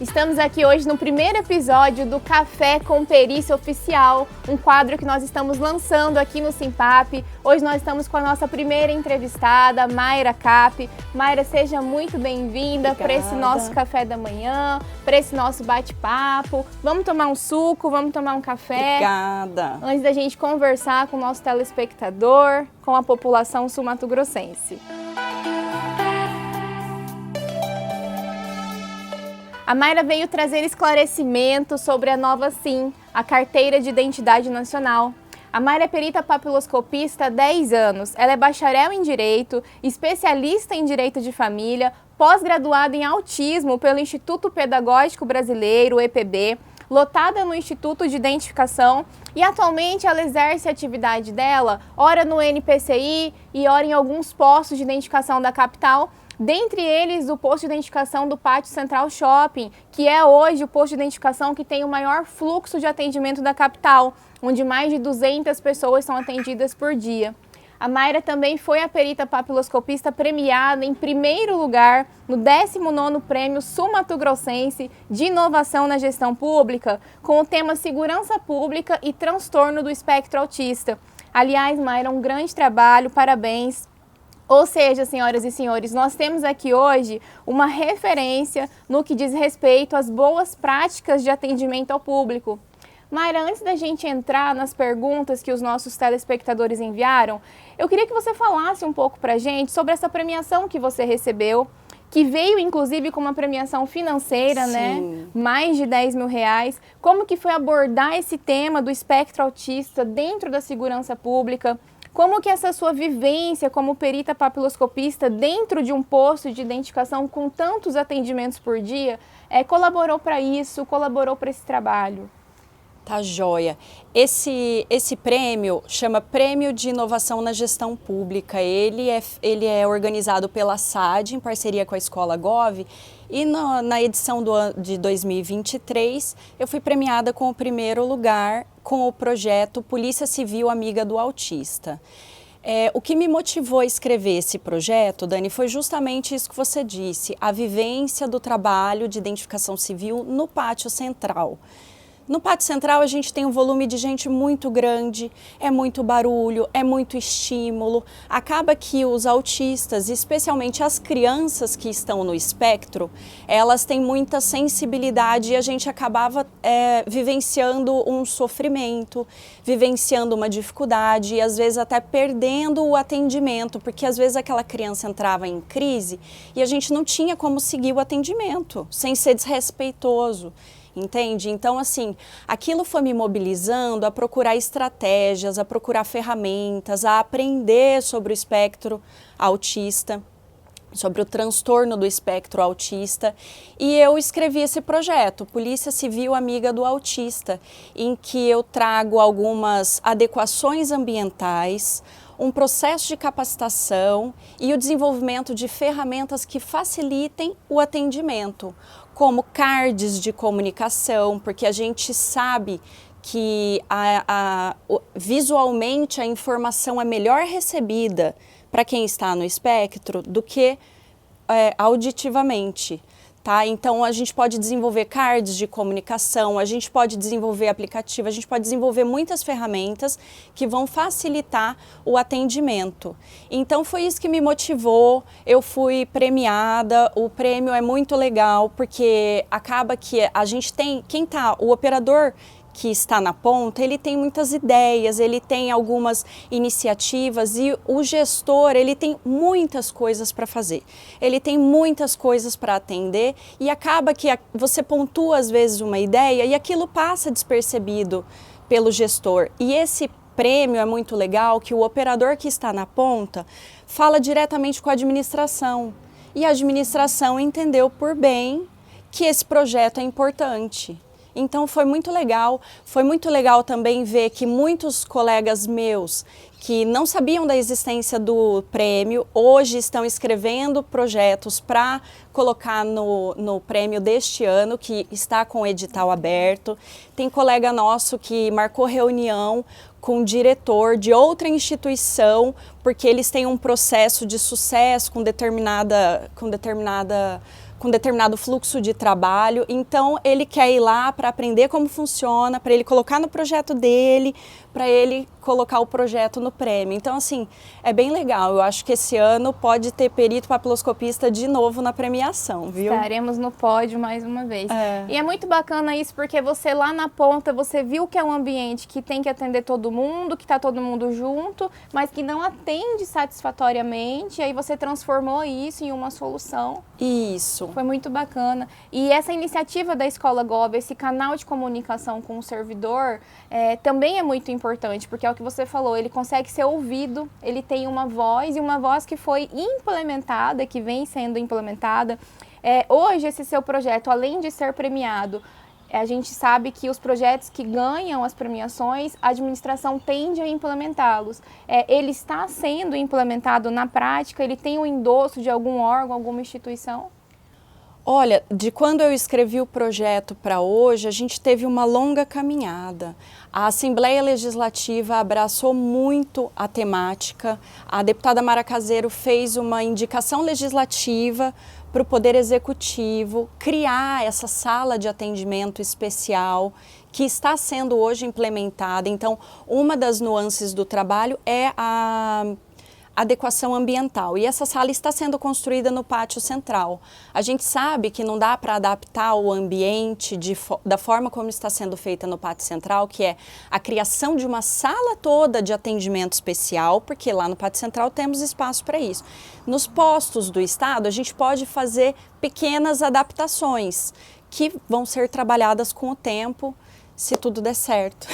Estamos aqui hoje no primeiro episódio do Café com Perícia Oficial, um quadro que nós estamos lançando aqui no Simpap. Hoje nós estamos com a nossa primeira entrevistada, Mayra Cap. Mayra, seja muito bem-vinda para esse nosso café da manhã, para esse nosso bate-papo. Vamos tomar um suco, vamos tomar um café. Obrigada. Antes da gente conversar com o nosso telespectador, com a população sul-mato-grossense. A Mayra veio trazer esclarecimento sobre a nova SIN, a Carteira de Identidade Nacional. A Mayra é perita papiloscopista há 10 anos. Ela é bacharel em Direito, especialista em Direito de Família, pós-graduada em Autismo pelo Instituto Pedagógico Brasileiro, EPB, lotada no Instituto de Identificação e atualmente ela exerce a atividade dela, ora no NPCI e ora em alguns postos de identificação da capital, dentre eles o posto de identificação do Pátio Central Shopping, que é hoje o posto de identificação que tem o maior fluxo de atendimento da capital, onde mais de 200 pessoas são atendidas por dia. A Mayra também foi a perita papiloscopista premiada em primeiro lugar no 19º Prêmio Sul-Mato-Grossense de Inovação na Gestão Pública, com o tema Segurança Pública e Transtorno do Espectro Autista. Aliás, Mayra, um grande trabalho, parabéns. Ou seja, senhoras e senhores, nós temos aqui hoje uma referência no que diz respeito às boas práticas de atendimento ao público. Mayra, antes da gente entrar nas perguntas que os nossos telespectadores enviaram, eu queria que você falasse um pouco pra gente sobre essa premiação que você recebeu, que veio inclusive com uma premiação financeira, Sim. né? Mais de 10 mil reais. Como que foi abordar esse tema do espectro autista dentro da segurança pública? Como que essa sua vivência como perita papiloscopista dentro de um posto de identificação com tantos atendimentos por dia colaborou para isso, colaborou para esse trabalho? Tá joia. Esse prêmio chama Prêmio de Inovação na Gestão Pública. Ele é organizado pela SAD, em parceria com a Escola Gov, e na edição de 2023 eu fui premiada com o primeiro lugar com o projeto Polícia Civil Amiga do Autista. O que me motivou a escrever esse projeto, Dani, foi justamente isso que você disse, a vivência do trabalho de identificação civil no Pátio Central. No Pátio Central a gente tem um volume de gente muito grande, é muito barulho, é muito estímulo. Acaba que os autistas, especialmente as crianças que estão no espectro, elas têm muita sensibilidade e a gente acabava vivenciando um sofrimento, vivenciando uma dificuldade e às vezes até perdendo o atendimento, porque às vezes aquela criança entrava em crise e a gente não tinha como seguir o atendimento, sem ser desrespeitoso. Entende? Então, assim, aquilo foi me mobilizando a procurar estratégias, a procurar ferramentas, a aprender sobre o espectro autista, sobre o transtorno do espectro autista, e eu escrevi esse projeto, Polícia Civil Amiga do Autista, em que eu trago algumas adequações ambientais, um processo de capacitação e o desenvolvimento de ferramentas que facilitem o atendimento, como cards de comunicação, porque a gente sabe que visualmente a informação é melhor recebida para quem está no espectro do que auditivamente. Tá? Então a gente pode desenvolver cards de comunicação, a gente pode desenvolver aplicativo, a gente pode desenvolver muitas ferramentas que vão facilitar o atendimento. Então foi isso que me motivou, eu fui premiada, o prêmio é muito legal porque acaba que a gente tem, o operador que está na ponta, ele tem muitas ideias, ele tem algumas iniciativas e o gestor, ele tem muitas coisas para fazer, ele tem muitas coisas para atender e acaba que você pontua às vezes uma ideia e aquilo passa despercebido pelo gestor. E esse prêmio é muito legal que o operador que está na ponta fala diretamente com a administração e a administração entendeu por bem que esse projeto é importante. Então foi muito legal também ver que muitos colegas meus que não sabiam da existência do prêmio, hoje estão escrevendo projetos para colocar no prêmio deste ano, que está com o edital aberto. Tem colega nosso que marcou reunião com o diretor de outra instituição, porque eles têm um processo de sucesso com determinado fluxo de trabalho, então ele quer ir lá para aprender como funciona, para ele colocar no projeto dele, para ele colocar o projeto no prêmio. Então, assim, é bem legal. Eu acho que esse ano pode ter perito papiloscopista de novo na premiação, viu? Estaremos no pódio mais uma vez. E é muito bacana isso, porque você lá na ponta, você viu que é um ambiente que tem que atender todo mundo, que está todo mundo junto, mas que não atende satisfatoriamente, e aí você transformou isso em uma solução. Isso. Foi muito bacana. E essa iniciativa da Escola Gov, esse canal de comunicação com o servidor, também é muito importante, porque é o que você falou, ele consegue ser ouvido, ele tem uma voz, e uma voz que foi implementada, que vem sendo implementada. Hoje, esse seu projeto, além de ser premiado, a gente sabe que os projetos que ganham as premiações, a administração tende a implementá-los. Ele está sendo implementado na prática? Ele tem o endosso de algum órgão, alguma instituição? Olha, de quando eu escrevi o projeto para hoje, a gente teve uma longa caminhada. A Assembleia Legislativa abraçou muito a temática. A deputada Mara Caseiro fez uma indicação legislativa para o Poder Executivo criar essa sala de atendimento especial que está sendo hoje implementada. Então, uma das nuances do trabalho é a adequação ambiental, e essa sala está sendo construída no pátio central. A gente sabe que não dá para adaptar o ambiente da forma como está sendo feita no pátio central, que é a criação de uma sala toda de atendimento especial, porque lá no pátio central temos espaço para isso. Nos postos do estado, a gente pode fazer pequenas adaptações que vão ser trabalhadas com o tempo, se tudo der certo.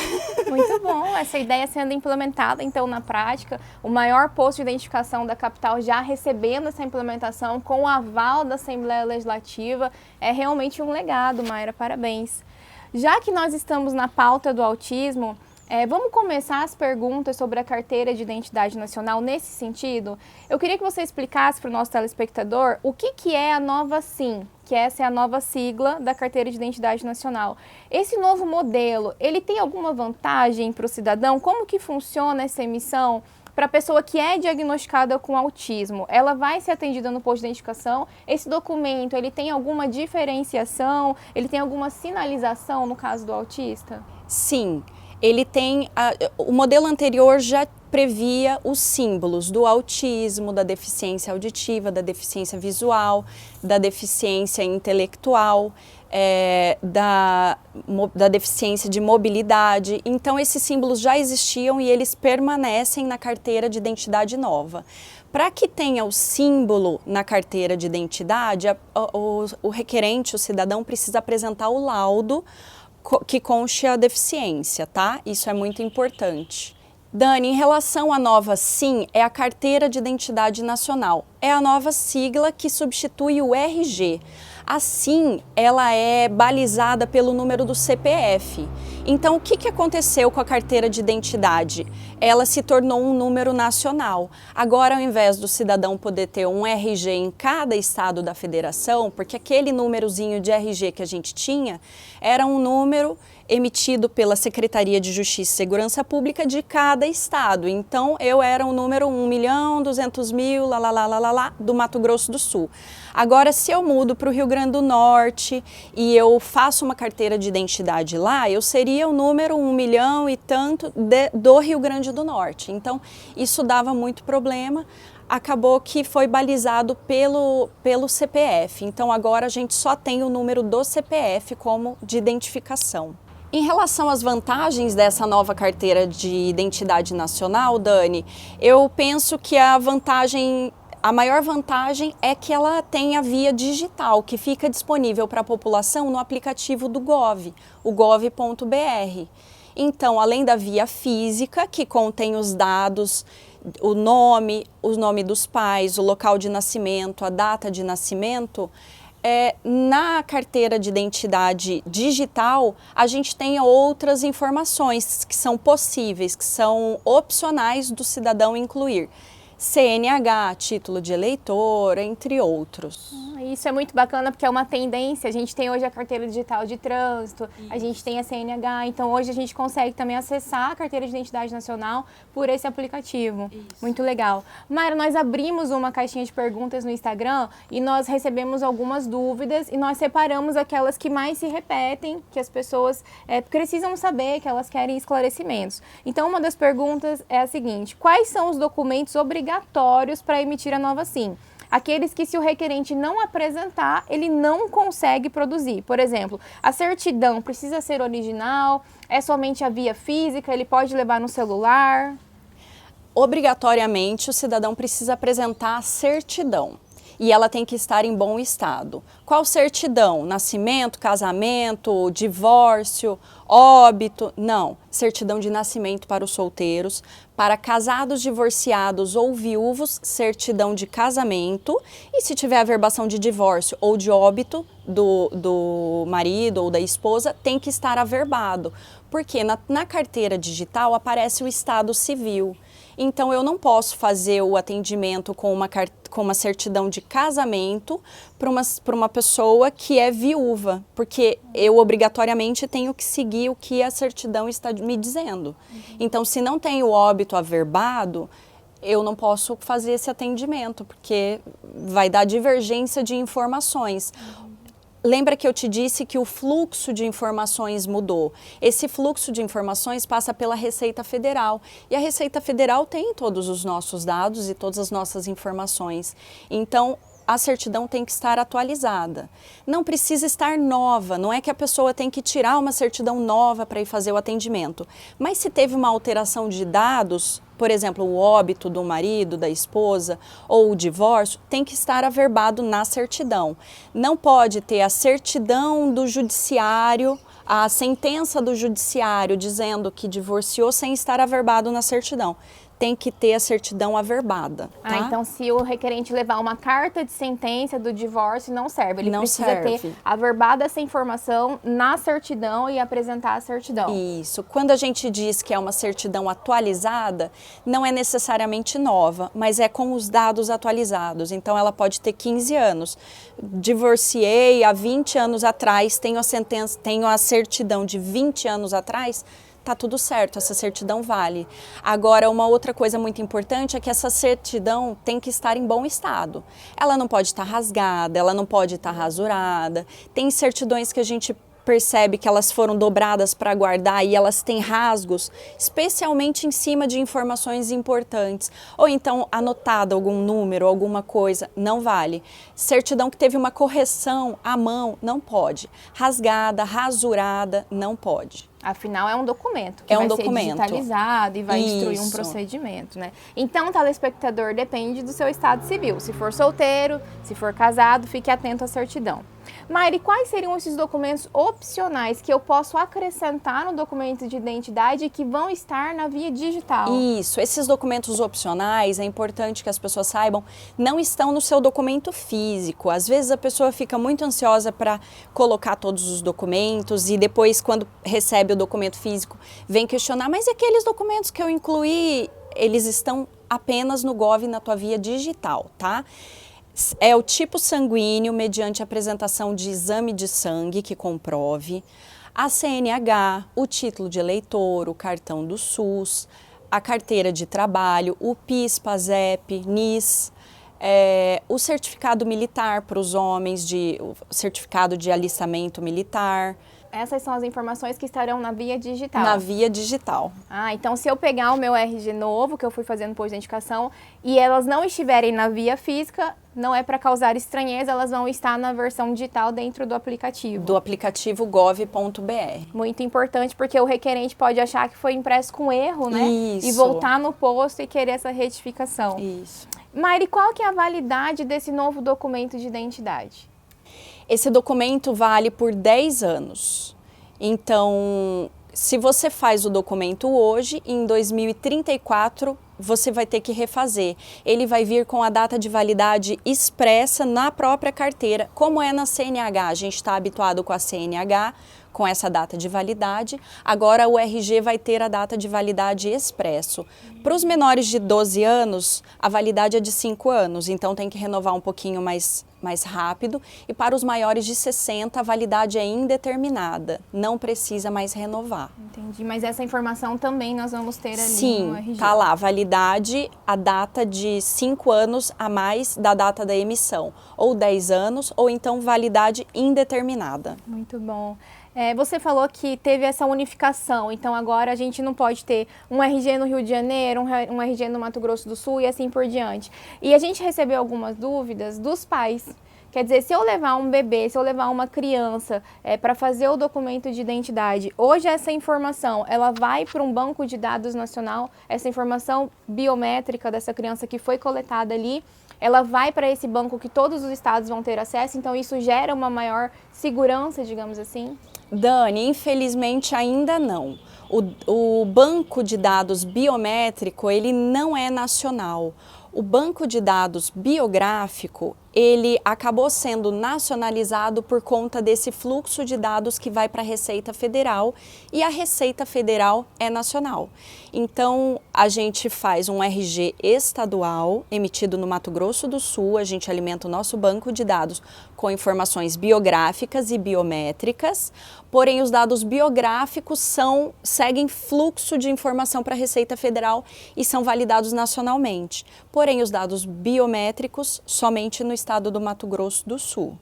Muito bom, essa ideia sendo implementada então na prática, o maior posto de identificação da capital já recebendo essa implementação com o aval da Assembleia Legislativa, é realmente um legado, Mayra, parabéns. Já que nós estamos na pauta do autismo, vamos começar as perguntas sobre a Carteira de Identidade Nacional nesse sentido? Eu queria que você explicasse para o nosso telespectador o que é a nova SIM, que essa é a nova sigla da Carteira de Identidade Nacional. Esse novo modelo, ele tem alguma vantagem para o cidadão? Como que funciona essa emissão para a pessoa que é diagnosticada com autismo? Ela vai ser atendida no posto de identificação? Esse documento, ele tem alguma diferenciação? Ele tem alguma sinalização no caso do autista? Sim. Ele tem, o modelo anterior já previa os símbolos do autismo, da deficiência auditiva, da deficiência visual, da deficiência intelectual, da deficiência de mobilidade. Então, esses símbolos já existiam e eles permanecem na carteira de identidade nova. Para que tenha o símbolo na carteira de identidade, o requerente, o cidadão, precisa apresentar o laudo que conste a deficiência, tá? Isso é muito importante. Dani, em relação à nova SIM, é a Carteira de Identidade Nacional. É a nova sigla que substitui o RG. A SIM, ela é balizada pelo número do CPF. Então, o que aconteceu com a carteira de identidade? Ela se tornou um número nacional. Agora, ao invés do cidadão poder ter um RG em cada estado da federação, porque aquele númerozinho de RG que a gente tinha, era um número emitido pela Secretaria de Justiça e Segurança Pública de cada estado. Então, eu era o número 1.200.000, do Mato Grosso do Sul. Agora, se eu mudo para o Rio Grande do Norte e eu faço uma carteira de identidade lá, eu seria o número 1 milhão e tanto do Rio Grande do Norte. Então, isso dava muito problema. Acabou que foi balizado pelo CPF. Então, agora a gente só tem o número do CPF como de identificação. Em relação às vantagens dessa nova carteira de identidade nacional, Dani, eu penso que a maior vantagem é que ela tem a via digital, que fica disponível para a população no aplicativo do Gov, o gov.br. Então, além da via física, que contém os dados, o nome dos pais, o local de nascimento, a data de nascimento, Na carteira de identidade digital, a gente tem outras informações que são possíveis, que são opcionais do cidadão incluir. CNH, título de eleitor, entre outros. Isso é muito bacana porque é uma tendência. A gente tem hoje a carteira digital de trânsito, a gente tem a CNH, então hoje a gente consegue também acessar a carteira de identidade nacional por esse aplicativo. Isso. Muito legal. Mayra, nós abrimos uma caixinha de perguntas no Instagram e nós recebemos algumas dúvidas e nós separamos aquelas que mais se repetem, que as pessoas precisam saber, que elas querem esclarecimentos. Então, uma das perguntas é a seguinte: quais são os documentos obrigatórios para emitir a nova SIM? Aqueles que, se o requerente não apresentar, ele não consegue produzir. Por exemplo, a certidão precisa ser original, é somente a via física, ele pode levar no celular? Obrigatoriamente, o cidadão precisa apresentar a certidão. E ela tem que estar em bom estado. Qual certidão? Nascimento, casamento, divórcio, óbito? Não. Certidão de nascimento para os solteiros. Para casados, divorciados ou viúvos, certidão de casamento. E se tiver averbação de divórcio ou de óbito do marido ou da esposa, tem que estar averbado. Porque na carteira digital aparece o estado civil. Então, eu não posso fazer o atendimento com uma certidão de casamento para uma pessoa que é viúva, porque eu obrigatoriamente tenho que seguir o que a certidão está me dizendo. Então, se não tem o óbito averbado, eu não posso fazer esse atendimento, porque vai dar divergência de informações. Lembra que eu te disse que o fluxo de informações mudou. Esse fluxo de informações passa pela Receita Federal. E a Receita Federal tem todos os nossos dados e todas as nossas informações. Então, a certidão tem que estar atualizada. Não precisa estar nova, não é que a pessoa tem que tirar uma certidão nova para ir fazer o atendimento. Mas se teve uma alteração de dados, por exemplo, o óbito do marido, da esposa ou o divórcio, tem que estar averbado na certidão. Não pode ter a certidão do judiciário, a sentença do judiciário dizendo que divorciou sem estar averbado na certidão. Tem que ter a certidão averbada. Tá? Então se o requerente levar uma carta de sentença do divórcio, não serve. Ele precisa ter averbada essa informação na certidão e apresentar a certidão. Isso. Quando a gente diz que é uma certidão atualizada, não é necessariamente nova, mas é com os dados atualizados. Então ela pode ter 15 anos. Divorciei há 20 anos atrás, tenho a certidão de 20 anos atrás, tá tudo certo, essa certidão vale. Agora, uma outra coisa muito importante é que essa certidão tem que estar em bom estado. Ela não pode estar rasgada, ela não pode estar rasurada. Tem certidões que a gente percebe que elas foram dobradas para guardar e elas têm rasgos, especialmente em cima de informações importantes. Ou então anotada algum número, alguma coisa, não vale. Certidão que teve uma correção à mão, não pode. Rasgada, rasurada, não pode. Afinal, é um documento que vai ser digitalizado e vai instruir um procedimento, né? Então, telespectador, depende do seu estado civil. Se for solteiro, se for casado, fique atento à certidão. Mayra, quais seriam esses documentos opcionais que eu posso acrescentar no documento de identidade que vão estar na via digital? Isso, esses documentos opcionais, é importante que as pessoas saibam, não estão no seu documento físico. Às vezes a pessoa fica muito ansiosa para colocar todos os documentos e depois, quando recebe o documento físico, vem questionar, mas e aqueles documentos que eu incluí, eles estão apenas no Gov na tua via digital, tá? É o tipo sanguíneo mediante apresentação de exame de sangue que comprove, a CNH, o título de eleitor, o cartão do SUS, a carteira de trabalho, o PIS, PASEP, NIS, o certificado militar para os homens, o certificado de alistamento militar. Essas são as informações que estarão na via digital. Na via digital. Então se eu pegar o meu RG novo, que eu fui fazendo por identificação, e elas não estiverem na via física, não é para causar estranheza, elas vão estar na versão digital dentro do aplicativo. Do aplicativo gov.br. Muito importante, porque o requerente pode achar que foi impresso com erro, né? Isso. E voltar no posto e querer essa retificação. Isso. Mayra, qual que é a validade desse novo documento de identidade? Esse documento vale por 10 anos. Então, se você faz o documento hoje, em 2034 você vai ter que refazer. Ele vai vir com a data de validade expressa na própria carteira, como é na CNH. A gente está habituado com a CNH, com essa data de validade. Agora o RG vai ter a data de validade expresso. Para os menores de 12 anos, a validade é de 5 anos, então tem que renovar um pouquinho mais rápido. E para os maiores de 60, a validade é indeterminada, não precisa mais renovar. Entendi, mas essa informação também nós vamos ter ali Sim, no RG. tá lá, validade, a data de 5 anos a mais da data da emissão, ou 10 anos, ou então validade indeterminada. Muito bom. Você falou que teve essa unificação, então agora a gente não pode ter um RG no Rio de Janeiro, um RG no Mato Grosso do Sul e assim por diante. E a gente recebeu algumas dúvidas dos pais. Quer dizer, se eu levar um bebê, se eu levar uma criança para fazer o documento de identidade, hoje essa informação, ela vai para um banco de dados nacional, essa informação biométrica dessa criança que foi coletada ali, ela vai para esse banco que todos os estados vão ter acesso, então isso gera uma maior segurança, digamos assim? Dani, infelizmente ainda não. O banco de dados biométrico, ele não é nacional. O banco de dados biográfico, ele acabou sendo nacionalizado por conta desse fluxo de dados que vai para a Receita Federal, e a Receita Federal é nacional. Então, a gente faz um RG estadual emitido no Mato Grosso do Sul, a gente alimenta o nosso banco de dados com informações biográficas e biométricas, porém os dados biográficos seguem fluxo de informação para a Receita Federal e são validados nacionalmente. Porém, os dados biométricos somente no estado do Mato Grosso do Sul.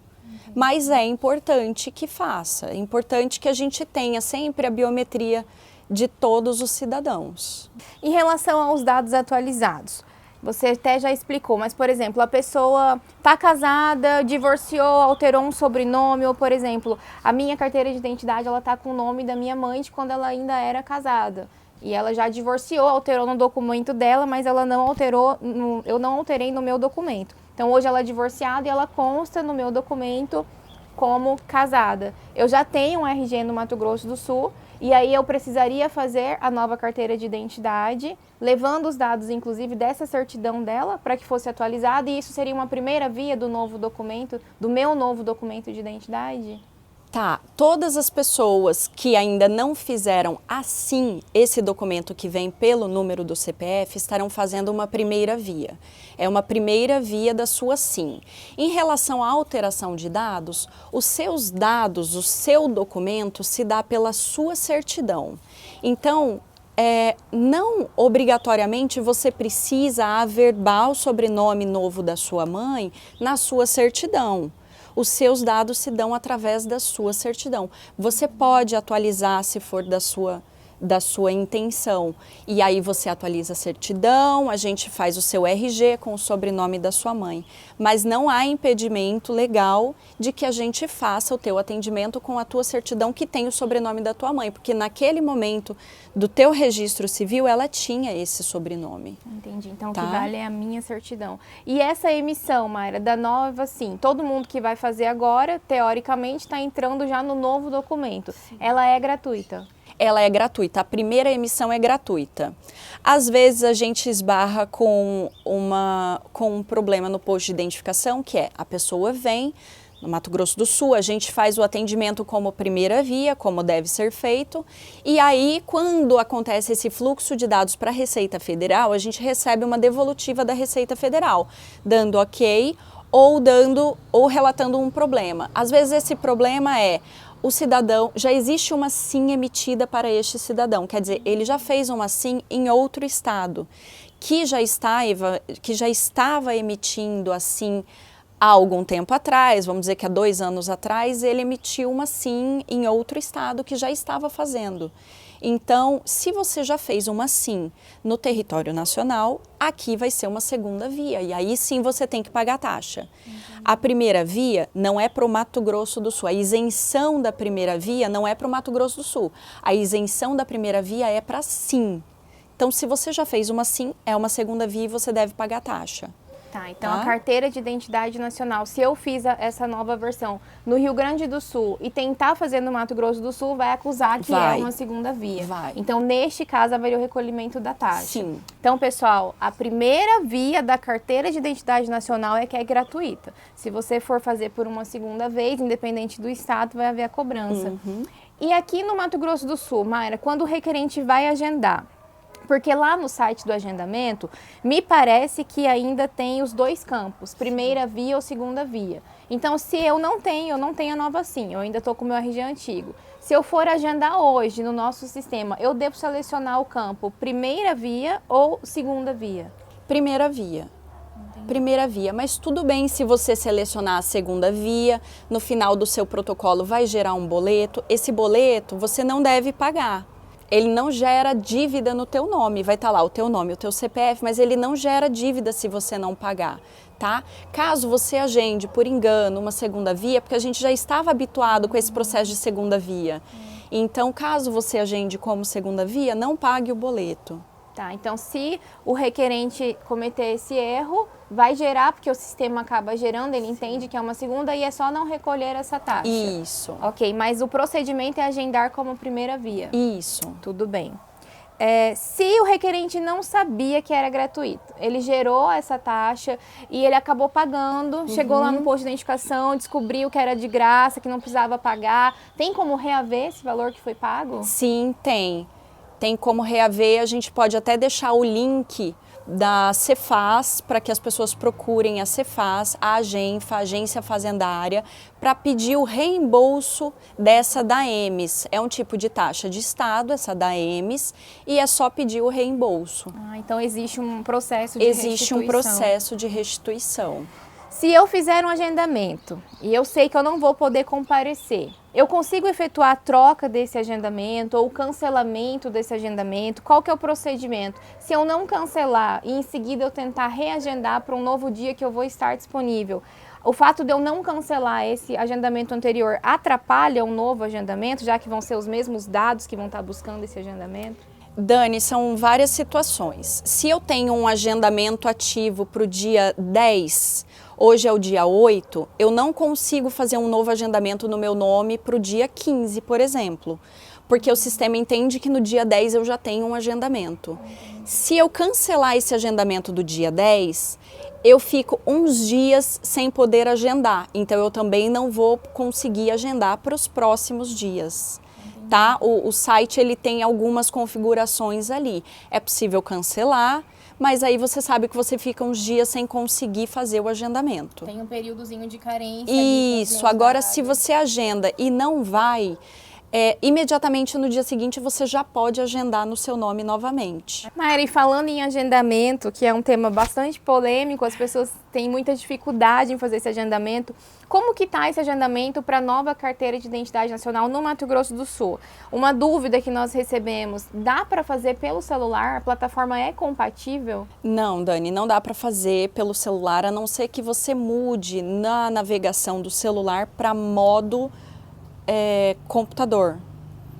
Mas é importante que faça, é importante que a gente tenha sempre a biometria de todos os cidadãos. Em relação aos dados atualizados, você até já explicou, mas, por exemplo, a pessoa está casada, divorciou, alterou um sobrenome, ou, por exemplo, a minha carteira de identidade ela está com o nome da minha mãe de quando ela ainda era casada. E ela já divorciou, alterou no documento dela, mas ela não alterou, eu não alterei no meu documento. Então, hoje ela é divorciada e ela consta no meu documento como casada. Eu já tenho um RG no Mato Grosso do Sul, e aí eu precisaria fazer a nova carteira de identidade, levando os dados, inclusive, dessa certidão dela, para que fosse atualizada, e isso seria uma primeira via do novo documento, do meu novo documento de identidade? Tá, todas as pessoas que ainda não fizeram assim esse documento que vem pelo número do CPF estarão fazendo uma primeira via. É uma primeira via da sua SIM. Em relação à alteração de dados, os seus dados, o seu documento se dá pela sua certidão. Então, não obrigatoriamente você precisa averbar o sobrenome novo da sua mãe na sua certidão. Os seus dados se dão através da sua certidão. Você pode atualizar se for da sua intenção. E aí você atualiza a certidão, a gente faz o seu RG com o sobrenome da sua mãe. Mas não há impedimento legal de que a gente faça o teu atendimento com a tua certidão que tem o sobrenome da tua mãe, porque naquele momento do teu registro civil ela tinha esse sobrenome. Entendi, então tá? O que vale é a minha certidão. E essa emissão, Mayra, da nova, sim, todo mundo que vai fazer agora, teoricamente, está entrando já no novo documento. Sim. Ela é gratuita? Ela é gratuita, a primeira emissão é gratuita. Às vezes a gente esbarra com um problema no posto de identificação, que é a pessoa vem no Mato Grosso do Sul, a gente faz o atendimento como primeira via, como deve ser feito, e aí quando acontece esse fluxo de dados para a Receita Federal, a gente recebe uma devolutiva da Receita Federal, dando ok ou relatando um problema. Às vezes esse problema é o cidadão, já existe uma SIM emitida para este cidadão, quer dizer, ele já fez uma SIM em outro estado, que já estava emitindo a SIM há algum tempo atrás, vamos dizer que há 2 anos atrás, ele emitiu uma SIM em outro estado que já estava fazendo. Então, se você já fez uma SIM no território nacional, aqui vai ser uma segunda via, e aí sim você tem que pagar taxa. A primeira via não é para o Mato Grosso do Sul, a isenção da primeira via não é para o Mato Grosso do Sul, a isenção da primeira via é para SIM. Então, se você já fez uma SIM, é uma segunda via e você deve pagar taxa. Tá, então a carteira de identidade nacional, se eu fiz essa nova versão no Rio Grande do Sul e tentar fazer no Mato Grosso do Sul, vai acusar que é uma segunda via. Vai. Então, neste caso, haveria o recolhimento da taxa. Sim. Então, pessoal, a primeira via da carteira de identidade nacional é que é gratuita. Se você for fazer por uma segunda vez, independente do estado, vai haver a cobrança. E aqui no Mato Grosso do Sul, Mayra, quando o requerente vai agendar, porque lá no site do agendamento, me parece que ainda tem os dois campos, primeira via ou segunda via. Então, se eu não tenho a nova SIM, eu ainda estou com o meu RG antigo. Se eu for agendar hoje no nosso sistema, eu devo selecionar o campo primeira via ou segunda via? Primeira via. Primeira via, mas tudo bem se você selecionar a segunda via, no final do seu protocolo vai gerar um boleto, esse boleto você não deve pagar. Ele não gera dívida no teu nome, vai estar lá o teu nome, o teu CPF, mas ele não gera dívida se você não pagar, tá? Caso você agende por engano uma segunda via, porque a gente já estava habituado com esse processo de segunda via. Então, caso você agende como segunda via, não pague o boleto. Tá, então se o requerente cometer esse erro, vai gerar, porque o sistema acaba gerando, ele entende que é uma segunda e é só não recolher essa taxa. Isso. Ok, mas o procedimento é agendar como primeira via. Isso. Tudo bem. Se o requerente não sabia que era gratuito, ele gerou essa taxa e ele acabou pagando, chegou lá no posto de identificação, descobriu que era de graça, que não precisava pagar, tem como reaver esse valor que foi pago? Sim, tem. Tem como reaver, a gente pode até deixar o link da Cefaz para que as pessoas procurem a Cefaz, a Agenfa, a Agência Fazendária, para pedir o reembolso dessa da EMES. É um tipo de taxa de estado, essa da EMES, e é só pedir o reembolso. Então existe um processo de restituição. Existe um processo de restituição. Se eu fizer um agendamento e eu sei que eu não vou poder comparecer, eu consigo efetuar a troca desse agendamento ou o cancelamento desse agendamento? Qual que é o procedimento? Se eu não cancelar e em seguida eu tentar reagendar para um novo dia que eu vou estar disponível, o fato de eu não cancelar esse agendamento anterior atrapalha um novo agendamento, já que vão ser os mesmos dados que vão estar buscando esse agendamento? Dani, são várias situações. Se eu tenho um agendamento ativo para o dia 10, hoje é o dia 8, eu não consigo fazer um novo agendamento no meu nome para o dia 15, por exemplo, porque o sistema entende que no dia 10 eu já tenho um agendamento. Se eu cancelar esse agendamento do dia 10, eu fico uns dias sem poder agendar, então eu também não vou conseguir agendar para os próximos dias. Tá? O site ele tem algumas configurações ali. É possível cancelar, mas aí você sabe que você fica uns dias sem conseguir fazer o agendamento. Tem um períodozinho de carência. Isso, agora se você agenda e não vai, imediatamente no dia seguinte você já pode agendar no seu nome novamente. Mayra, e falando em agendamento, que é um tema bastante polêmico, as pessoas têm muita dificuldade em fazer esse agendamento, como que está esse agendamento para a nova carteira de identidade nacional no Mato Grosso do Sul? Uma dúvida que nós recebemos, dá para fazer pelo celular? A plataforma é compatível? Não, Dani, não dá para fazer pelo celular, a não ser que você mude na navegação do celular para modo computador,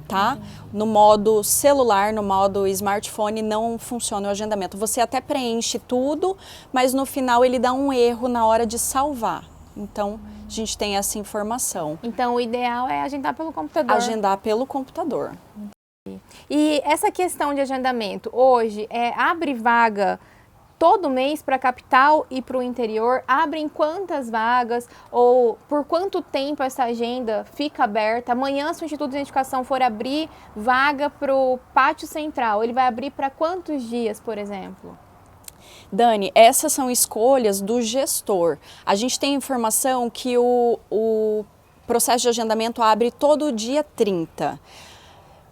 tá? No modo celular, no modo smartphone, não funciona o agendamento. Você até preenche tudo, mas no final ele dá um erro na hora de salvar. Então, a gente tem essa informação. Então, o ideal é agendar pelo computador. Agendar pelo computador. E essa questão de agendamento, hoje, abre vaga todo mês para a capital e para o interior? Abrem quantas vagas ou por quanto tempo essa agenda fica aberta? Amanhã, se o Instituto de Identificação for abrir vaga para o Pátio Central, ele vai abrir para quantos dias, por exemplo? Dani, essas são escolhas do gestor. A gente tem informação que o processo de agendamento abre todo dia 30.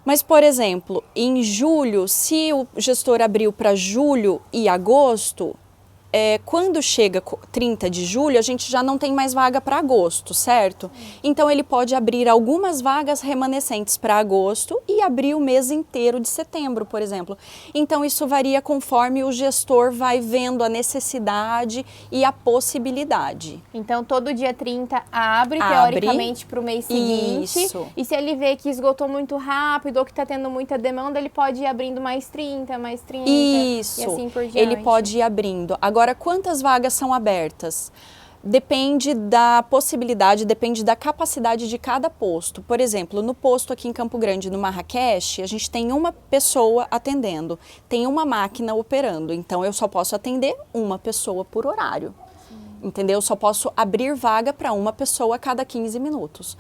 Mas, por exemplo, em julho, se o gestor abriu para julho e agosto, quando chega 30 de julho, a gente já não tem mais vaga para agosto, certo? Então, ele pode abrir algumas vagas remanescentes para agosto e abrir o mês inteiro de setembro, por exemplo. Então, isso varia conforme o gestor vai vendo a necessidade e a possibilidade. Então, todo dia 30 abre teoricamente, para o mês seguinte. Isso. E se ele vê que esgotou muito rápido ou que está tendo muita demanda, ele pode ir abrindo mais 30, mais 30 Isso. e assim por diante. Ele pode ir abrindo. Agora, Agora, quantas vagas são abertas? Depende da possibilidade, depende da capacidade de cada posto. Por exemplo, no posto aqui em Campo Grande, no Marrakech, a gente tem uma pessoa atendendo, tem uma máquina operando, então eu só posso atender uma pessoa por horário. Entendeu? Eu só posso abrir vaga para uma pessoa a cada 15 minutos.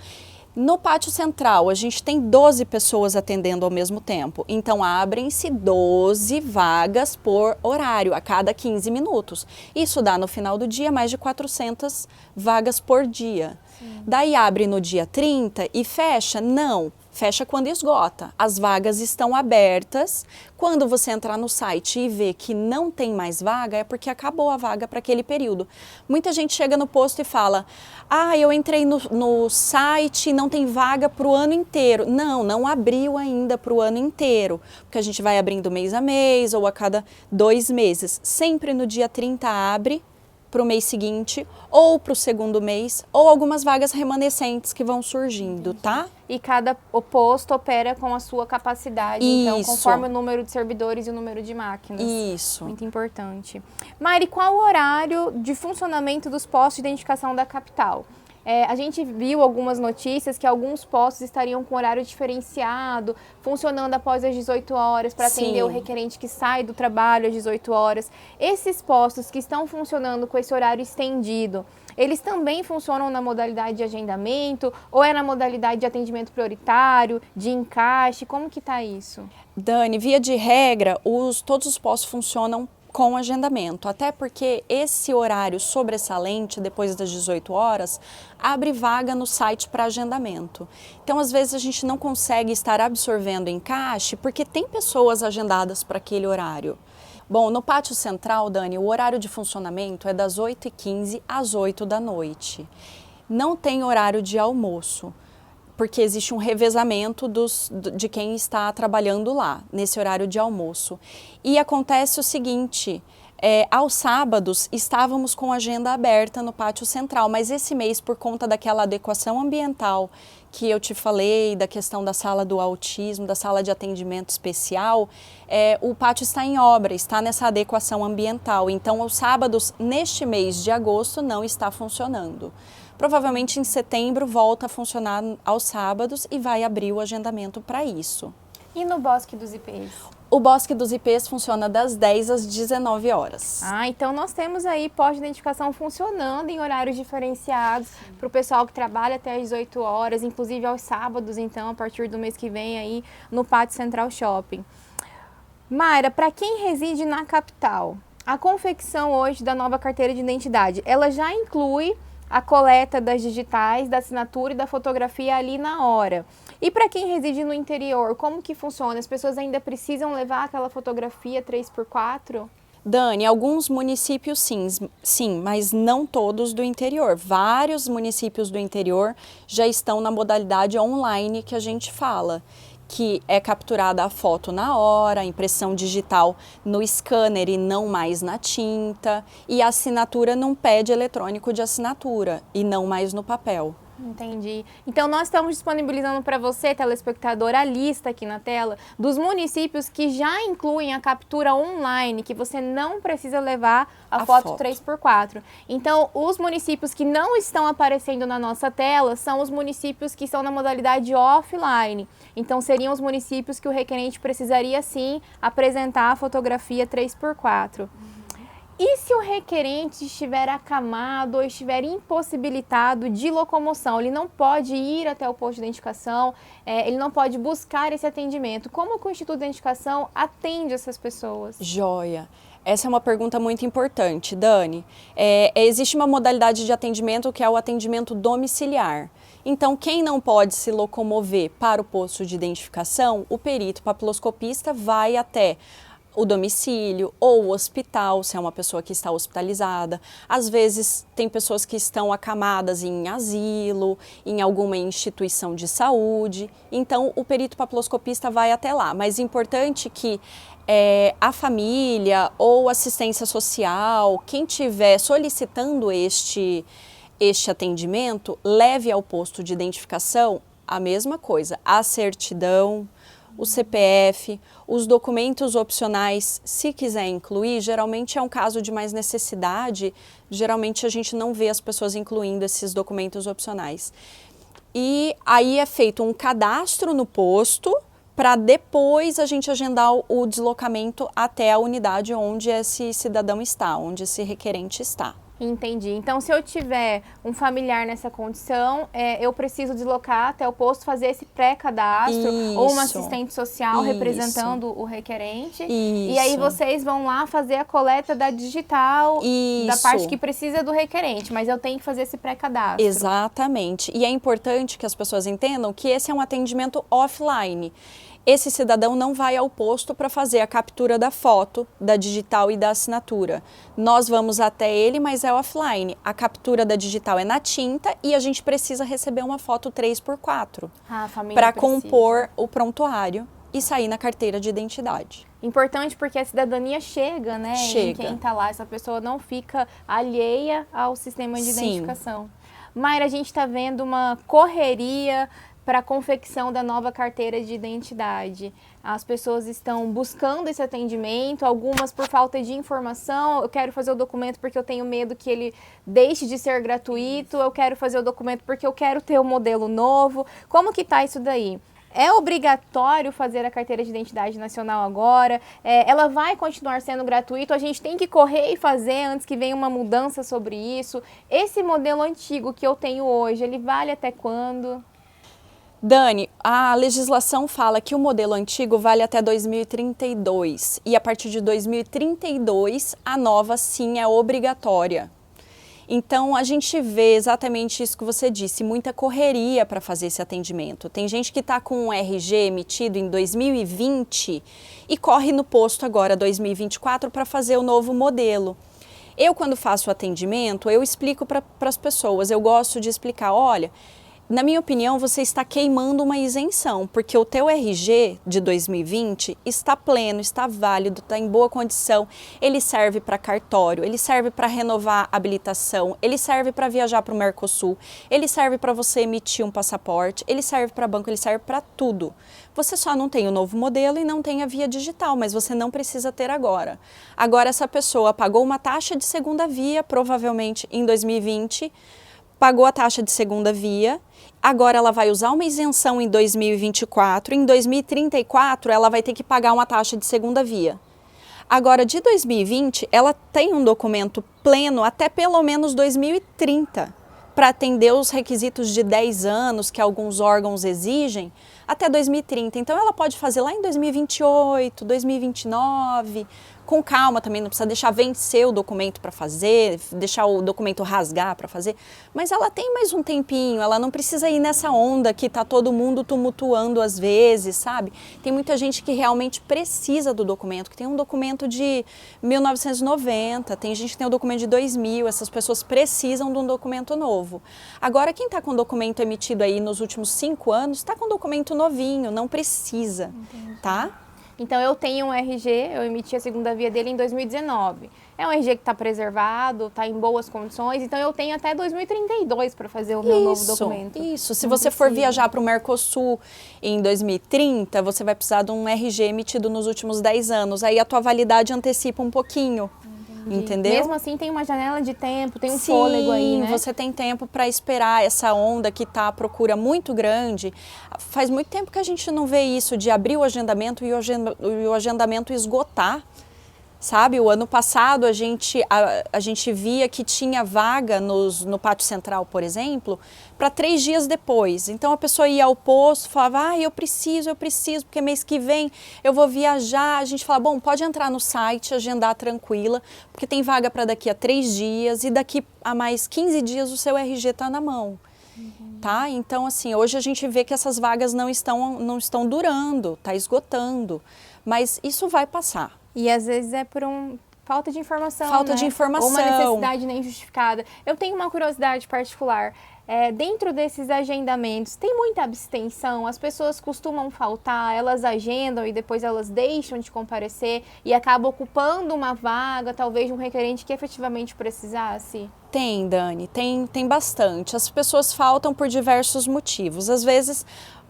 No pátio central, a gente tem 12 pessoas atendendo ao mesmo tempo. Então, abrem-se 12 vagas por horário, a cada 15 minutos. Isso dá, no final do dia, mais de 400 vagas por dia. Sim. Daí, abre no dia 30 e fecha? Não. Fecha quando esgota. As vagas estão abertas. Quando você entrar no site e ver que não tem mais vaga, é porque acabou a vaga para aquele período. Muita gente chega no posto e fala, eu entrei no site e não tem vaga para o ano inteiro. Não, não abriu ainda para o ano inteiro, porque a gente vai abrindo mês a mês ou a cada 2 meses. Sempre no dia 30 abre para o mês seguinte, ou para o segundo mês, ou algumas vagas remanescentes que vão surgindo, tá? E cada posto opera com a sua capacidade, então, conforme o número de servidores e o número de máquinas. Isso. Muito importante. Mari, qual o horário de funcionamento dos postos de identificação da capital? A gente viu algumas notícias que alguns postos estariam com horário diferenciado, funcionando após as 18 horas para atender o requerente que sai do trabalho às 18 horas. Esses postos que estão funcionando com esse horário estendido, eles também funcionam na modalidade de agendamento ou é na modalidade de atendimento prioritário, de encaixe? Como que está isso? Dani, via de regra, todos os postos funcionam com agendamento, até porque esse horário sobressalente, depois das 18 horas, abre vaga no site para agendamento. Então, às vezes, a gente não consegue estar absorvendo encaixe porque tem pessoas agendadas para aquele horário. Bom, no pátio central, Dani, o horário de funcionamento é das 8h15 às 8 da noite. Não tem horário de almoço, porque existe um revezamento de quem está trabalhando lá, nesse horário de almoço. E acontece o seguinte, aos sábados estávamos com a agenda aberta no pátio central, mas esse mês, por conta daquela adequação ambiental que eu te falei, da questão da sala do autismo, da sala de atendimento especial, o pátio está em obra, está nessa adequação ambiental. Então, os sábados, neste mês de agosto, não está funcionando. Provavelmente em setembro volta a funcionar aos sábados e vai abrir o agendamento para isso. E no Bosque dos IPs? O Bosque dos IPs funciona das 10 às 19 horas. Então nós temos aí pós-identificação funcionando em horários diferenciados para o pessoal que trabalha até às 18 horas, inclusive aos sábados, então, a partir do mês que vem aí no Pátio Central Shopping. Mayra, para quem reside na capital, a confecção hoje da nova carteira de identidade, ela já inclui a coleta das digitais, da assinatura e da fotografia ali na hora. E para quem reside no interior, como que funciona? As pessoas ainda precisam levar aquela fotografia 3x4? Dani, alguns municípios sim, mas não todos do interior. Vários municípios do interior já estão na modalidade online que a gente fala, que é capturada a foto na hora, a impressão digital no scanner e não mais na tinta, e a assinatura num pad eletrônico de assinatura e não mais no papel. Entendi. Então, nós estamos disponibilizando para você, telespectador, a lista aqui na tela dos municípios que já incluem a captura online, que você não precisa levar a foto 3x4. Então, os municípios que não estão aparecendo na nossa tela são os municípios que estão na modalidade offline. Então, seriam os municípios que o requerente precisaria, sim, apresentar a fotografia 3x4. E se o requerente estiver acamado ou estiver impossibilitado de locomoção, ele não pode ir até o posto de identificação, ele não pode buscar esse atendimento. Como que o Instituto de Identificação atende essas pessoas? Joia! Essa é uma pergunta muito importante, Dani. Existe uma modalidade de atendimento que é o atendimento domiciliar. Então, quem não pode se locomover para o posto de identificação, o perito papiloscopista vai até o domicílio ou o hospital, se é uma pessoa que está hospitalizada. Às vezes tem pessoas que estão acamadas em asilo, em alguma instituição de saúde. Então o perito papiloscopista vai até lá. Mas é importante que a família ou assistência social, quem estiver solicitando este atendimento, leve ao posto de identificação a mesma coisa, a certidão, o CPF, os documentos opcionais, se quiser incluir, geralmente é um caso de mais necessidade, geralmente a gente não vê as pessoas incluindo esses documentos opcionais. E aí é feito um cadastro no posto, para depois a gente agendar o deslocamento até a unidade onde esse cidadão está, onde esse requerente está. Entendi. Então, se eu tiver um familiar nessa condição, eu preciso deslocar até o posto, fazer esse pré-cadastro, ou uma assistente social representando o requerente. E aí vocês vão lá fazer a coleta da digital, da parte que precisa do requerente, mas eu tenho que fazer esse pré-cadastro. Exatamente. E é importante que as pessoas entendam que esse é um atendimento offline. Esse cidadão não vai ao posto para fazer a captura da foto, da digital e da assinatura. Nós vamos até ele, mas é offline. A captura da digital é na tinta e a gente precisa receber uma foto 3x4 para compor o prontuário e sair na carteira de identidade. Importante porque a cidadania chega, né? Chega. Em quem está lá, essa pessoa não fica alheia ao sistema de identificação. Mayra, a gente está vendo uma correria para a confecção da nova carteira de identidade. As pessoas estão buscando esse atendimento, algumas por falta de informação. Eu quero fazer o documento porque eu tenho medo que ele deixe de ser gratuito, eu quero fazer o documento porque eu quero ter um modelo novo. Como que está isso daí? É obrigatório fazer a carteira de identidade nacional agora? Ela vai continuar sendo gratuita? A gente tem que correr e fazer antes que venha uma mudança sobre isso? Esse modelo antigo que eu tenho hoje, ele vale até quando? Dani, a legislação fala que o modelo antigo vale até 2032 e a partir de 2032 a nova sim é obrigatória. Então a gente vê exatamente isso que você disse, muita correria para fazer esse atendimento. Tem gente que está com um RG emitido em 2020 e corre no posto agora 2024 para fazer o novo modelo. Eu quando faço o atendimento, eu explico para as pessoas, eu gosto de explicar, olha, na minha opinião, você está queimando uma isenção, porque o teu RG de 2020 está pleno, está válido, está em boa condição, ele serve para cartório, ele serve para renovar a habilitação, ele serve para viajar para o Mercosul, ele serve para você emitir um passaporte, ele serve para banco, ele serve para tudo. Você só não tem o novo modelo e não tem a via digital, mas você não precisa ter agora. Agora essa pessoa pagou uma taxa de segunda via, provavelmente em 2020, pagou a taxa de segunda via, agora ela vai usar uma isenção em 2024, em 2034 ela vai ter que pagar uma taxa de segunda via. Agora, de 2020, ela tem um documento pleno até pelo menos 2030, para atender os requisitos de 10 anos que alguns órgãos exigem, até 2030. Então, ela pode fazer lá em 2028, 2029, com calma também, não precisa deixar vencer o documento para fazer, deixar o documento rasgar para fazer, mas ela tem mais um tempinho, ela não precisa ir nessa onda que está todo mundo tumultuando às vezes, sabe? Tem muita gente que realmente precisa do documento, que tem um documento de 1990, tem gente que tem um documento de 2000, essas pessoas precisam de um documento novo. Agora, quem está com documento emitido aí nos últimos 5 anos, está com documento novinho, não precisa, tá? Então, eu tenho um RG, eu emiti a segunda via dele em 2019. É um RG que está preservado, está em boas condições, então eu tenho até 2032 para fazer o meu novo documento. Isso, se você for viajar para o Mercosul em 2030, você vai precisar de um RG emitido nos últimos 10 anos, aí a tua validade antecipa um pouquinho. Entendeu? Mesmo assim tem uma janela de tempo, tem um fôlego aí, né? Você tem tempo para esperar essa onda que está à procura muito grande. Faz muito tempo que a gente não vê isso, de abrir o agendamento e o agendamento esgotar. Sabe, o ano passado a gente via que tinha vaga no Pátio Central, por exemplo, para 3 dias depois. Então a pessoa ia ao posto, falava, eu preciso, porque mês que vem eu vou viajar. A gente fala, bom, pode entrar no site, agendar tranquila, porque tem vaga para daqui a 3 dias e daqui a mais 15 dias o seu RG está na mão. Tá? Então, assim, hoje a gente vê que essas vagas não estão durando, está esgotando, mas isso vai passar. E às vezes é por falta de informação, Falta de informação. Ou uma necessidade nem justificada. Eu tenho uma curiosidade particular. Dentro desses agendamentos, tem muita abstenção? As pessoas costumam faltar, elas agendam e depois elas deixam de comparecer e acabam ocupando uma vaga, talvez de um requerente que efetivamente precisasse? Tem, Dani, tem bastante. As pessoas faltam por diversos motivos. Às vezes,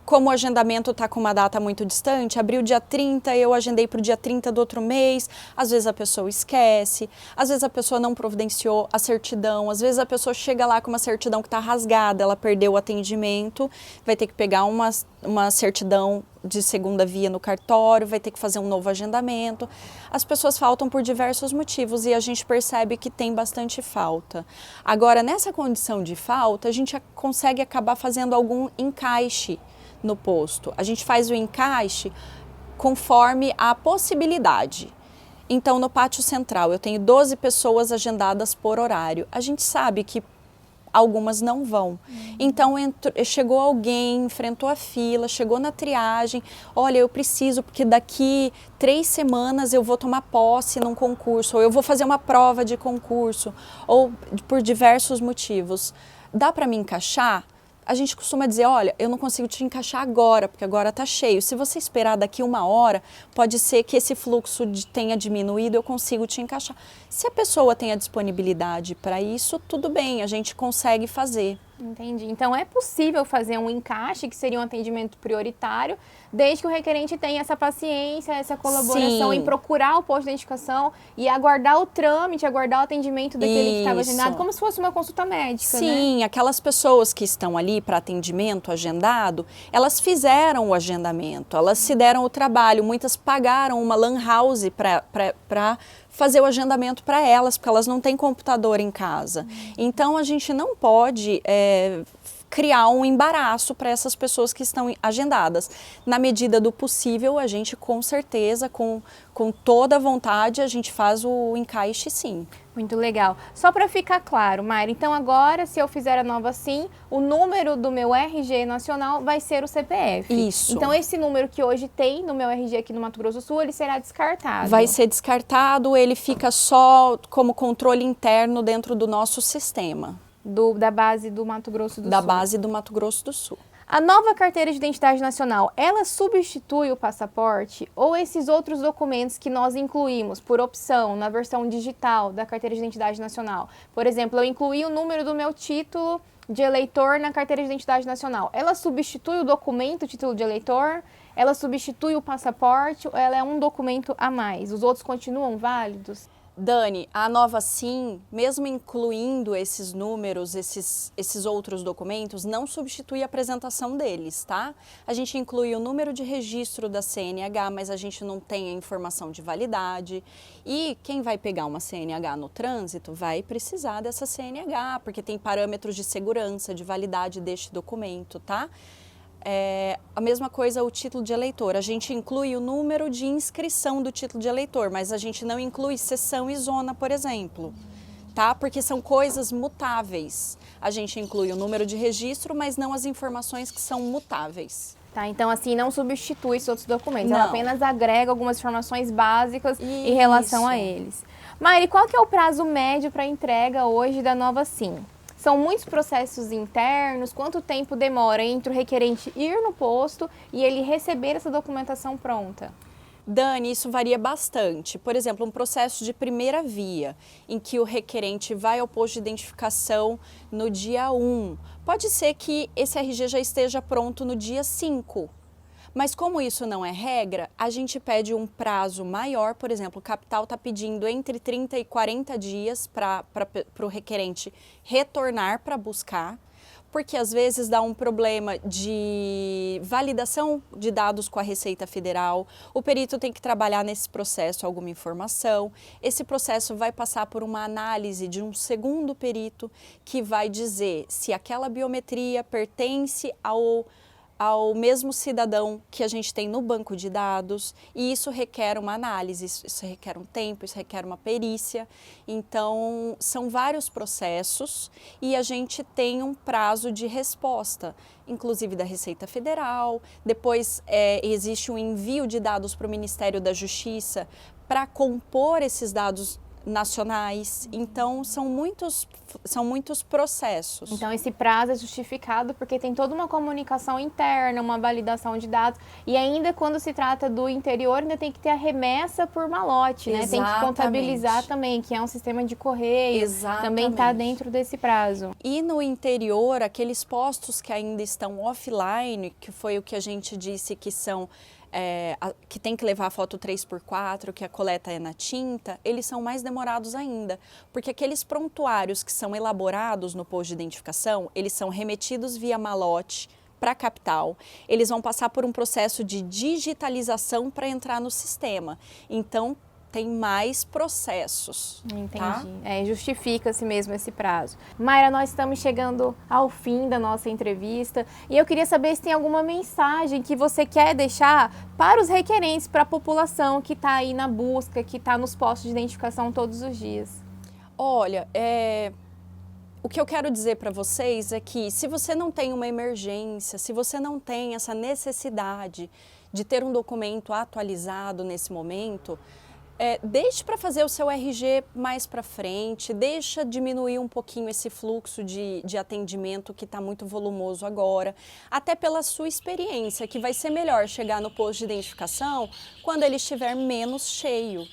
como o agendamento está com uma data muito distante, abriu dia 30, eu agendei para o dia 30 do outro mês, às vezes a pessoa esquece, às vezes a pessoa não providenciou a certidão, às vezes a pessoa chega lá com uma certidão que está rasgada, ela perdeu o atendimento, vai ter que pegar uma certidão de segunda via no cartório, vai ter que fazer um novo agendamento. As pessoas faltam por diversos motivos e a gente percebe que tem bastante falta. Agora, nessa condição de falta, a gente consegue acabar fazendo algum encaixe no posto. A gente faz o encaixe conforme a possibilidade. Então, no pátio central, eu tenho 12 pessoas agendadas por horário. A gente sabe que algumas não vão. Então, chegou alguém, enfrentou a fila, chegou na triagem, olha, eu preciso, porque daqui 3 semanas eu vou tomar posse num concurso, ou eu vou fazer uma prova de concurso, ou por diversos motivos. Dá para me encaixar? A gente costuma dizer, olha, eu não consigo te encaixar agora, porque agora está cheio. Se você esperar daqui 1 hora, pode ser que esse fluxo tenha diminuído, eu consigo te encaixar. Se a pessoa tem a disponibilidade para isso, tudo bem, a gente consegue fazer. Entendi. Então é possível fazer um encaixe, que seria um atendimento prioritário, desde que o requerente tenha essa paciência, essa colaboração Sim. em procurar o posto de identificação e aguardar o trâmite, aguardar o atendimento daquele que estava agendado, como se fosse uma consulta médica, Sim, né? aquelas pessoas que estão ali para atendimento agendado, elas fizeram o agendamento, elas se deram o trabalho, muitas pagaram uma lan house para fazer o agendamento para elas, porque elas não têm computador em casa. Então, a gente não pode criar um embaraço para essas pessoas que estão agendadas. Na medida do possível, a gente com certeza, com toda a vontade, a gente faz o encaixe sim. Muito legal. Só para ficar claro, Mayra, então agora, se eu fizer a nova SIM, o número do meu RG nacional vai ser o CPF. Isso. Então esse número que hoje tem no meu RG aqui no Mato Grosso do Sul, ele será descartado. Vai ser descartado, ele fica só como controle interno dentro do nosso sistema. Da base do Mato Grosso do Sul. Da base do Mato Grosso do Sul. A nova carteira de identidade nacional, ela substitui o passaporte ou esses outros documentos que nós incluímos por opção na versão digital da carteira de identidade nacional? Por exemplo, eu incluí o número do meu título de eleitor na carteira de identidade nacional. Ela substitui o documento, o título de eleitor? Ela substitui o passaporte ou ela é um documento a mais? Os outros continuam válidos? Dani, a nova SIM, mesmo incluindo esses números, esses outros documentos, não substitui a apresentação deles, tá? A gente inclui o número de registro da CNH, mas a gente não tem a informação de validade. E quem vai pegar uma CNH no trânsito vai precisar dessa CNH, porque tem parâmetros de segurança, de validade deste documento, tá? A mesma coisa o título de eleitor, a gente inclui o número de inscrição do título de eleitor, mas a gente não inclui seção e zona, por exemplo, tá? Porque são coisas mutáveis. A gente inclui o número de registro, mas não as informações que são mutáveis. Tá, então assim, não substitui esses outros documentos, não. Ela apenas agrega algumas informações básicas em relação a eles. Mayra, qual que é o prazo médio para entrega hoje da nova SIM? São muitos processos internos, quanto tempo demora entre o requerente ir no posto e ele receber essa documentação pronta? Dani, isso varia bastante. Por exemplo, um processo de primeira via, em que o requerente vai ao posto de identificação no dia 1. Pode ser que esse RG já esteja pronto no dia 5. Mas como isso não é regra, a gente pede um prazo maior, por exemplo, o capital está pedindo entre 30 e 40 dias para o requerente retornar para buscar, porque às vezes dá um problema de validação de dados com a Receita Federal, o perito tem que trabalhar nesse processo alguma informação, esse processo vai passar por uma análise de um segundo perito que vai dizer se aquela biometria pertence ao mesmo cidadão que a gente tem no banco de dados, e isso requer uma análise, isso requer um tempo, isso requer uma perícia. Então, são vários processos e a gente tem um prazo de resposta, inclusive da Receita Federal. Depois, existe um envio de dados para o Ministério da Justiça para compor esses dados nacionais. Então, são muitos processos. Então, esse prazo é justificado porque tem toda uma comunicação interna, uma validação de dados. E ainda quando se trata do interior, ainda tem que ter a remessa por malote, né? Tem que contabilizar também, que é um sistema de correio. Exatamente. Também está dentro desse prazo. E no interior, aqueles postos que ainda estão offline, que foi o que a gente disse que são... que tem que levar a foto 3x4, que a coleta é na tinta, eles são mais demorados ainda, porque aqueles prontuários que são elaborados no posto de identificação, eles são remetidos via malote para a capital, eles vão passar por um processo de digitalização para entrar no sistema. Então, tem mais processos. Entendi. Tá? Justifica-se mesmo esse prazo. Mayra, nós estamos chegando ao fim da nossa entrevista e eu queria saber se tem alguma mensagem que você quer deixar para os requerentes, para a população que está aí na busca, que está nos postos de identificação todos os dias. Olha, o que eu quero dizer para vocês é que se você não tem uma emergência, se você não tem essa necessidade de ter um documento atualizado nesse momento, deixe para fazer o seu RG mais para frente, deixa diminuir um pouquinho esse fluxo de atendimento que está muito volumoso agora, até pela sua experiência, que vai ser melhor chegar no posto de identificação quando ele estiver menos cheio,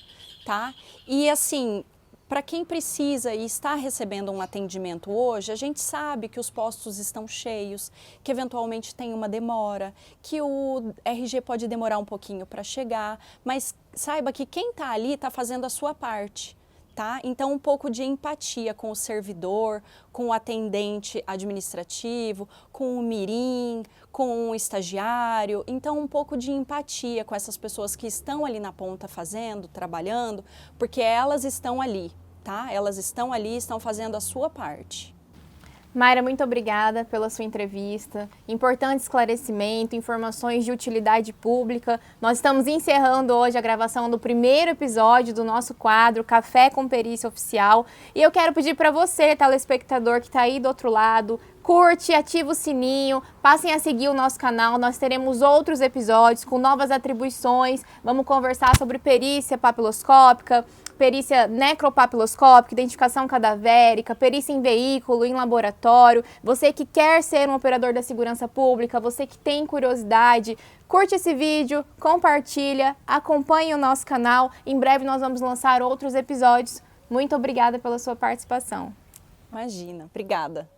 tá? E assim, para quem precisa e está recebendo um atendimento hoje, a gente sabe que os postos estão cheios, que eventualmente tem uma demora, que o RG pode demorar um pouquinho para chegar, mas saiba que quem está ali está fazendo a sua parte, tá? Então, um pouco de empatia com o servidor, com o atendente administrativo, com o mirim, com o estagiário. Então, um pouco de empatia com essas pessoas que estão ali na ponta fazendo, trabalhando, porque elas estão ali, tá? Elas estão ali, estão fazendo a sua parte. Mayra, muito obrigada pela sua entrevista. Importante esclarecimento, informações de utilidade pública. Nós estamos encerrando hoje a gravação do primeiro episódio do nosso quadro Café com Perícia Oficial. E eu quero pedir para você, telespectador que está aí do outro lado, curte, ativa o sininho, passem a seguir o nosso canal. Nós teremos outros episódios com novas atribuições. Vamos conversar sobre perícia papiloscópica, perícia necropapiloscópica, identificação cadavérica, perícia em veículo, em laboratório. Você que quer ser um operador da segurança pública, você que tem curiosidade, curte esse vídeo, compartilha, acompanhe o nosso canal. Em breve nós vamos lançar outros episódios. Muito obrigada pela sua participação. Imagina, obrigada.